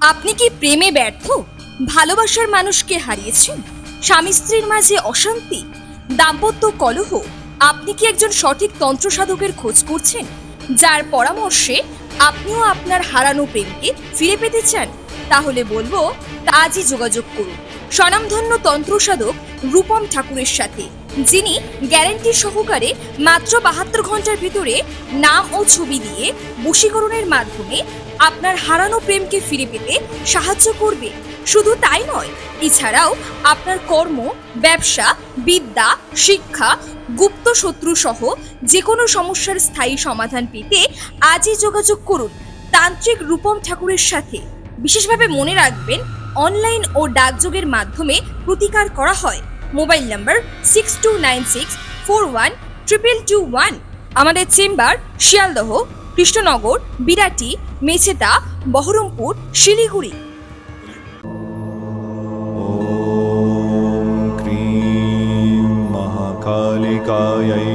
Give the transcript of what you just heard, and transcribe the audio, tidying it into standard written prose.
আপনি কি প্রেমে ব্যর্থ? ভালোবাসার মানুষকে হারিয়েছেন? স্বামী স্ত্রীর মাঝে অশান্তি, দাম্পত্য কলহ? আপনি কি একজন সঠিক তন্ত্র সাধকের খোঁজ করছেন, যার পরামর্শে আপনিও আপনার হারানো প্রেমকে ফিরে পেতে চান? তাহলে বলবো, আজই যোগাযোগ করুন স্বনামধন্য তন্ত্র সাধক রূপম ঠাকুরের সাথে, যিনি গ্যারান্টি সহকারে মাত্র 72 ঘন্টার ভিতরে নাম ও ছবি দিয়ে বশীকরণের মাধ্যমে আপনার হারানো প্রেমকে ফিরে পেতে সাহায্য করবে। শুধু তাই নয়, এছাড়াও আপনার কর্ম, ব্যবসা, বিদ্যা, শিক্ষা, গুপ্ত শত্রু সহ যে কোনো সমস্যার স্থায়ী সমাধান পেতে আজই যোগাযোগ করুন তান্ত্রিক রূপম ঠাকুরের সাথে। বিশেষভাবে মনে রাখবেন, অনলাইন ও ডাকযোগের মাধ্যমে প্রতিকার করা হয়। মোবাইল নম্বর 6296412221। আমাদের চেম্বার শিয়ালদহ, কৃষ্ণনগর, বিরাটি, মেছেতা, বহরমপুর, শিলিগুড়ি। ॐ क्रीं महाकालिकायै